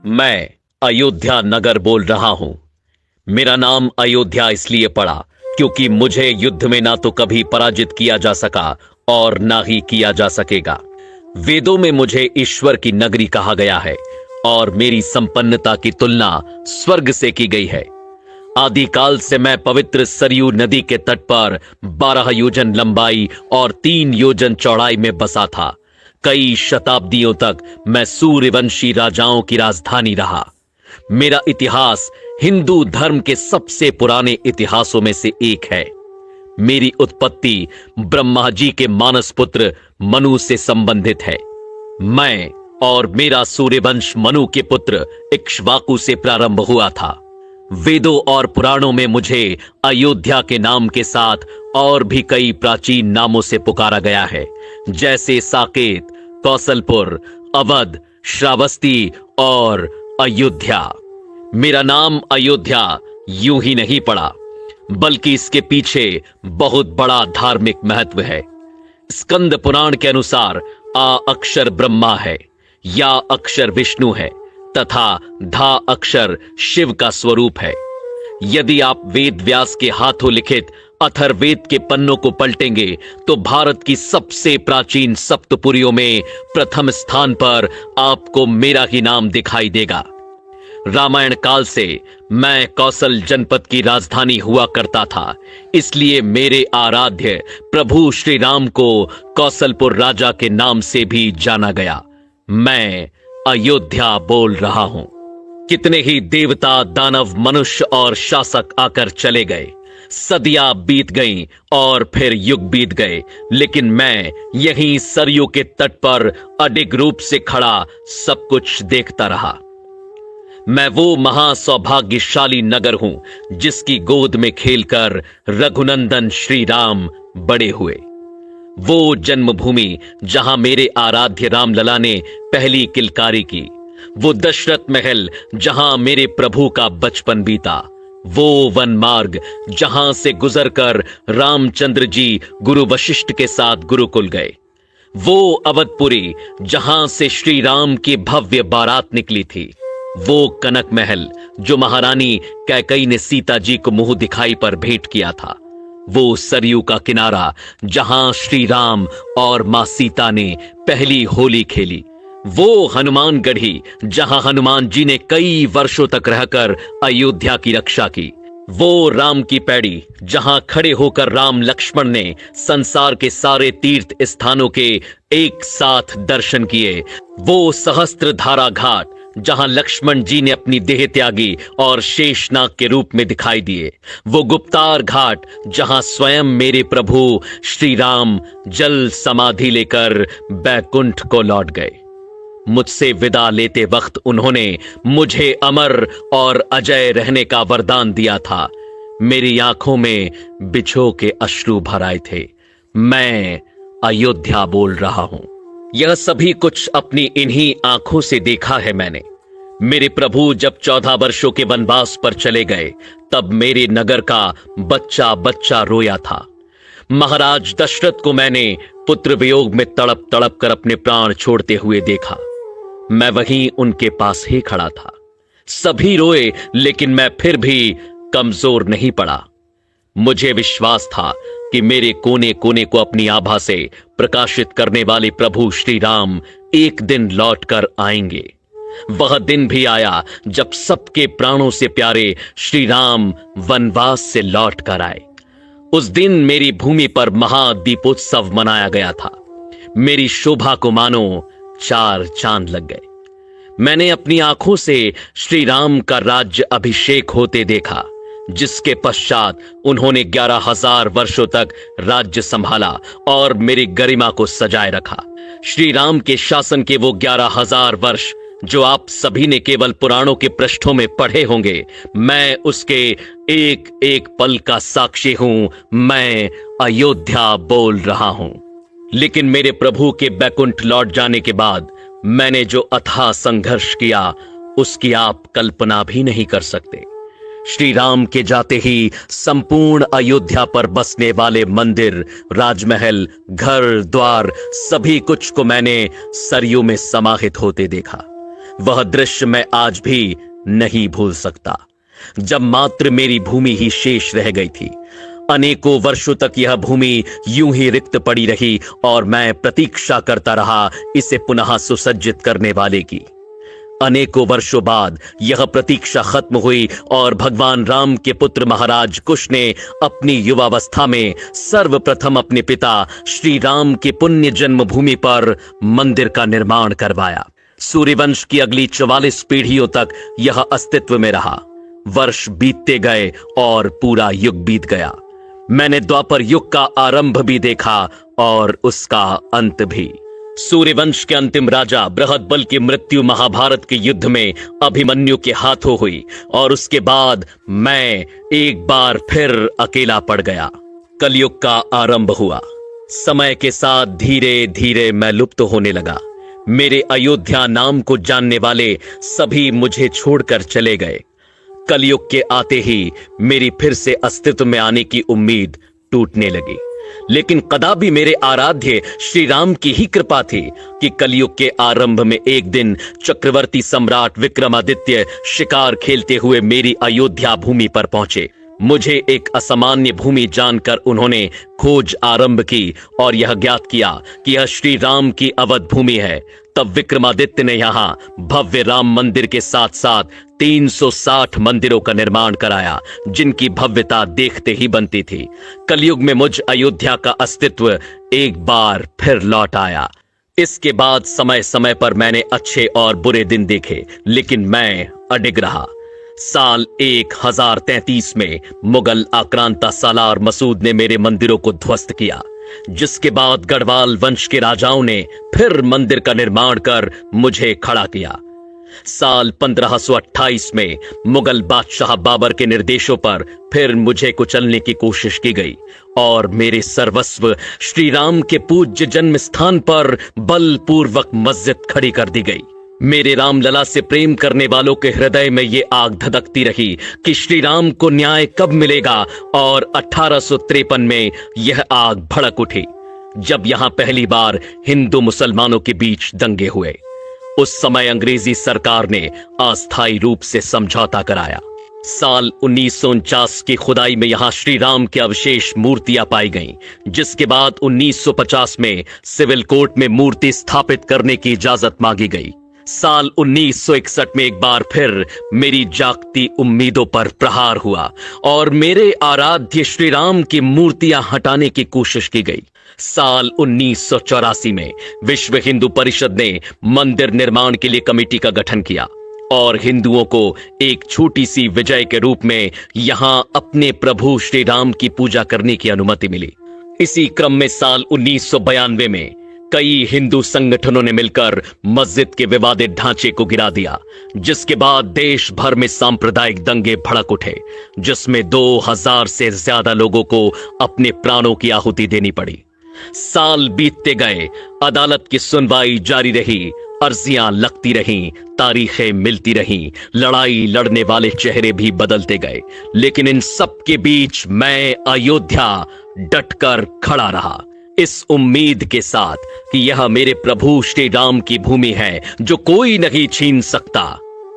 मैं अयोध्या नगर बोल रहा हूं। मेरा नाम अयोध्या इसलिए पड़ा क्योंकि मुझे युद्ध में ना तो कभी पराजित किया जा सका और ना ही किया जा सकेगा। वेदों में मुझे ईश्वर की नगरी कहा गया है और मेरी संपन्नता की तुलना स्वर्ग से की गई है। आदिकाल से मैं पवित्र सरयू नदी के तट पर 12 योजन लंबाई और 3 योजन चौड़ाई में बसा था। कई शताब्दियों तक मैं सूर्यवंशी राजाओं की राजधानी रहा। मेरा इतिहास हिंदू धर्म के सबसे पुराने इतिहासों में से एक है। मेरी उत्पत्ति ब्रह्मा जी के मानस पुत्र मनु से संबंधित है। मैं और मेरा सूर्यवंश मनु के पुत्र इक्ष्वाकु से प्रारंभ हुआ था। वेदों और पुराणों में मुझे अयोध्या के नाम के साथ और भी कई प्राचीन नामों से पुकारा गया है, जैसे साकेत, कौशलपुर, अवध, श्रावस्ती और अयोध्या। मेरा नाम अयोध्या यूं ही नहीं पड़ा, बल्कि इसके पीछे बहुत बड़ा धार्मिक महत्व है। स्कंद पुराण के अनुसार आ अक्षर ब्रह्मा है, या अक्षर विष्णु है तथा धा अक्षर शिव का स्वरूप है। यदि आप वेद व्यास के हाथों लिखित अथर्ववेद के पन्नों को पलटेंगे तो भारत की सबसे प्राचीन सप्तपुरियों में प्रथम स्थान पर आपको मेरा ही नाम दिखाई देगा। रामायण काल से मैं कौशल जनपद की राजधानी हुआ करता था, इसलिए मेरे आराध्य प्रभु श्री राम को कौशलपुर राजा के नाम से भी जाना गया। मैं अयोध्या बोल रहा हूं। कितने ही देवता, दानव, मनुष्य और शासक आकर चले गए, सदियां बीत गईं और फिर युग बीत गए, लेकिन मैं यहीं सरयू के तट पर अडिग रूप से खड़ा सब कुछ देखता रहा। मैं वो महासौभाग्यशाली नगर हूं जिसकी गोद में खेलकर रघुनंदन श्री राम बड़े हुए। वो जन्मभूमि जहां मेरे आराध्य रामलला ने पहली किलकारी की, वो दशरथ महल जहां मेरे प्रभु का बचपन बीता, वो वन मार्ग जहां से गुजरकर रामचंद्र जी गुरु वशिष्ठ के साथ गुरुकुल गए, वो अवधपुरी जहां से श्री राम की भव्य बारात निकली थी, वो कनक महल जो महारानी कैकई ने सीता जी को मुंह दिखाई पर भेंट किया था, वो सरयू का किनारा जहां श्री राम और मां सीता ने पहली होली खेली, वो हनुमान गढ़ी जहां हनुमान जी ने कई वर्षों तक रहकर अयोध्या की रक्षा की, वो राम की पैड़ी जहां खड़े होकर राम लक्ष्मण ने संसार के सारे तीर्थ स्थानों के एक साथ दर्शन किए, वो सहस्त्रधारा घाट जहां लक्ष्मण जी ने अपनी देह त्यागी और शेषनाग के रूप में दिखाई दिए, वो गुप्तार घाट जहां स्वयं मेरे प्रभु श्री राम जल समाधि लेकर बैकुंठ को लौट गए। मुझसे विदा लेते वक्त उन्होंने मुझे अमर और अजय रहने का वरदान दिया था। मेरी आंखों में बिछो के अश्रु भर आए थे। मैं अयोध्या बोल रहा हूं। यह सभी कुछ अपनी इन्हीं आंखों से देखा है मैंने। मेरे प्रभु जब 14 वर्षों के वनवास पर चले गए, तब मेरे नगर का बच्चा बच्चा रोया था। महाराज दशरथ को मैंने पुत्र वियोग में तड़प तड़प कर अपने प्राण छोड़ते हुए देखा। मैं वहीं उनके पास ही खड़ा था। सभी रोए, लेकिन मैं फिर भी कमजोर नहीं पड़ा। मुझे विश्वास था कि मेरे कोने कोने को अपनी आभा से प्रकाशित करने वाले प्रभु श्री राम एक दिन लौटकर आएंगे। वह दिन भी आया जब सबके प्राणों से प्यारे श्री राम वनवास से लौट कर आए। उस दिन मेरी भूमि पर महादीपोत्सव मनाया गया था। मेरी शोभा को मानो 4 चांद लग गए। मैंने अपनी आंखों से श्री राम का राज्य अभिषेक होते देखा, जिसके पश्चात उन्होंने 11,000 वर्षों तक राज्य संभाला और मेरी गरिमा को सजाए रखा। श्री राम के शासन के वो 11,000 वर्ष जो आप सभी ने केवल पुराणों के पृष्ठों में पढ़े होंगे, मैं उसके एक एक पल का साक्षी हूं। मैं अयोध्या बोल रहा हूं। लेकिन मेरे प्रभु के बैकुंठ लौट जाने के बाद मैंने जो अथाह संघर्ष किया, उसकी आप कल्पना भी नहीं कर सकते। श्री राम के जाते ही संपूर्ण अयोध्या पर बसने वाले मंदिर, राजमहल, घर द्वार, सभी कुछ को मैंने सरयू में समाहित होते देखा। वह दृश्य मैं आज भी नहीं भूल सकता, जब मात्र मेरी भूमि ही शेष रह गई थी। अनेकों वर्षों तक यह भूमि यूं ही रिक्त पड़ी रही और मैं प्रतीक्षा करता रहा इसे पुनः सुसज्जित करने वाले की। अनेकों वर्षों बाद यह प्रतीक्षा खत्म हुई और भगवान राम के पुत्र महाराज कुश ने अपनी युवावस्था में सर्वप्रथम अपने पिता श्री राम की पुण्य जन्मभूमि पर मंदिर का निर्माण करवाया। सूर्यवंश की अगली 44 पीढ़ियों तक यह अस्तित्व में रहा। वर्ष बीतते गए और पूरा युग बीत गया। मैंने द्वापर युग का आरंभ भी देखा और उसका अंत भी। सूर्यवंश के अंतिम राजा बृहदबल की मृत्यु महाभारत के युद्ध में अभिमन्यु के हाथों हुई और उसके बाद मैं एक बार फिर अकेला पड़ गया। कलयुग का आरंभ हुआ। समय के साथ धीरे धीरे मैं लुप्त होने लगा। मेरे अयोध्या नाम को जानने वाले सभी मुझे छोड़कर चले गए। कलयुग के आते ही मेरी फिर से अस्तित्व में आने की उम्मीद टूटने लगी। लेकिन कदापि मेरे आराध्य श्री राम की ही कृपा थी कि कलयुग के आरंभ में एक दिन चक्रवर्ती सम्राट विक्रमादित्य शिकार खेलते हुए मेरी अयोध्या भूमि पर पहुंचे। मुझे एक असामान्य भूमि जानकर उन्होंने खोज आरंभ की और यह ज्ञात किया कि यह श्री राम की अवध भूमि है। तब विक्रमादित्य ने यहाँ भव्य राम मंदिर के साथ साथ 360 मंदिरों का निर्माण कराया, जिनकी भव्यता देखते ही बनती थी। कलयुग में मुझ अयोध्या का अस्तित्व एक बार फिर लौट आया। इसके बाद समय समय पर मैंने अच्छे और बुरे दिन देखे, लेकिन मैं अडिग रहा। साल 1033 में मुगल आक्रांता सालार मसूद ने मेरे मंदिरों को ध्वस्त किया, जिसके बाद गढ़वाल वंश के राजाओं ने फिर मंदिर का निर्माण कर मुझे खड़ा किया। साल 1528 में मुगल बादशाह बाबर के निर्देशों पर फिर मुझे कुचलने की कोशिश की गई और मेरे सर्वस्व श्री राम के पूज्य जन्म स्थान पर बलपूर्वक मस्जिद खड़ी कर दी गई। मेरे रामलला से प्रेम करने वालों के हृदय में ये आग धधकती रही कि श्री राम को न्याय कब मिलेगा, और 1853 में यह आग भड़क उठी, जब यहां पहली बार हिंदू मुसलमानों के बीच दंगे हुए। उस समय अंग्रेजी सरकार ने अस्थायी रूप से समझौता कराया। साल 1949 की खुदाई में यहां श्री राम के अवशेष मूर्तियां पाई गईं, जिसके बाद 1950 में सिविल कोर्ट में मूर्ति स्थापित करने की इजाजत मांगी गई। साल 1961 में एक बार फिर मेरी जागती उम्मीदों पर प्रहार हुआ और मेरे आराध्य श्री राम की मूर्तियां हटाने की कोशिश की गई। साल 1984 में विश्व हिंदू परिषद ने मंदिर निर्माण के लिए कमेटी का गठन किया और हिंदुओं को एक छोटी सी विजय के रूप में यहां अपने प्रभु श्री राम की पूजा करने की अनुमति मिली। इसी क्रम में साल 1992 में कई हिंदू संगठनों ने मिलकर मस्जिद के विवादित ढांचे को गिरा दिया, जिसके बाद देश भर में सांप्रदायिक दंगे भड़क उठे, जिसमें 2000 से ज्यादा लोगों को अपने प्राणों की आहुति देनी पड़ी। साल बीतते गए, अदालत की सुनवाई जारी रही, अर्जियां लगती रहीं, तारीखें मिलती रहीं, लड़ाई लड़ने वाले चेहरे भी बदलते गए, लेकिन इन सब के बीच मैं अयोध्या डटकर खड़ा रहा, इस उम्मीद के साथ कि यह मेरे प्रभु श्री राम की भूमि है जो कोई नहीं छीन सकता।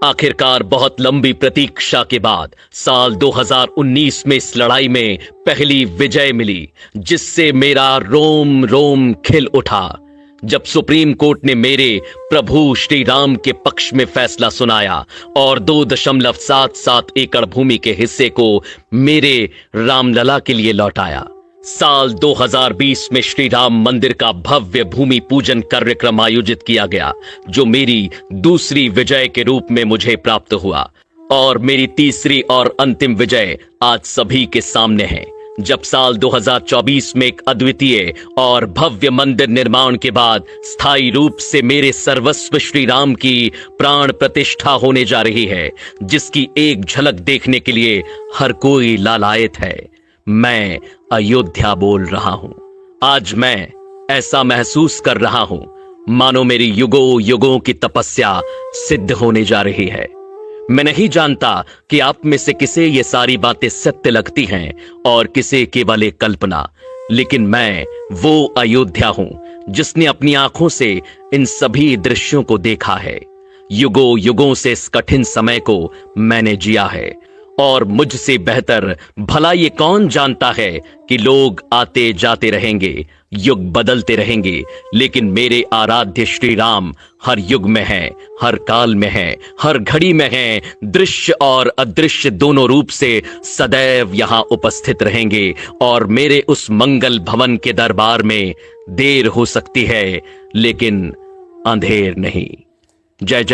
आखिरकार बहुत लंबी प्रतीक्षा के बाद साल 2019 में इस लड़ाई में पहली विजय मिली, जिससे मेरा रोम रोम खिल उठा, जब सुप्रीम कोर्ट ने मेरे प्रभु श्री राम के पक्ष में फैसला सुनाया और 2.77 एकड़ भूमि के हिस्से को मेरे रामलला के लिए लौटाया। साल 2020 में श्री राम मंदिर का भव्य भूमि पूजन कार्यक्रम आयोजित किया गया, जो मेरी दूसरी विजय के रूप में मुझे प्राप्त हुआ, और मेरी तीसरी और अंतिम विजय आज सभी के सामने है, जब साल 2024 में एक अद्वितीय और भव्य मंदिर निर्माण के बाद स्थायी रूप से मेरे सर्वस्व श्री राम की प्राण प्रतिष्ठा होने जा रही है, जिसकी एक झलक देखने के लिए हर कोई लालायित है। मैं अयोध्या बोल रहा हूं। आज मैं ऐसा महसूस कर रहा हूं मानो मेरी युगों युगों की तपस्या सिद्ध होने जा रही है। मैं नहीं जानता कि आप में से किसे ये सारी बातें सत्य लगती हैं और किसे केवल एक कल्पना, लेकिन मैं वो अयोध्या हूं जिसने अपनी आंखों से इन सभी दृश्यों को देखा है। युगों युगों से इस कठिन समय को मैंने जिया है, और मुझसे बेहतर भला ये कौन जानता है कि लोग आते जाते रहेंगे, युग बदलते रहेंगे, लेकिन मेरे आराध्य श्री राम हर युग में हैं, हर काल में हैं, हर घड़ी में हैं, दृश्य और अदृश्य दोनों रूप से सदैव यहां उपस्थित रहेंगे। और मेरे उस मंगल भवन के दरबार में देर हो सकती है, लेकिन अंधेर नहीं। जय जय।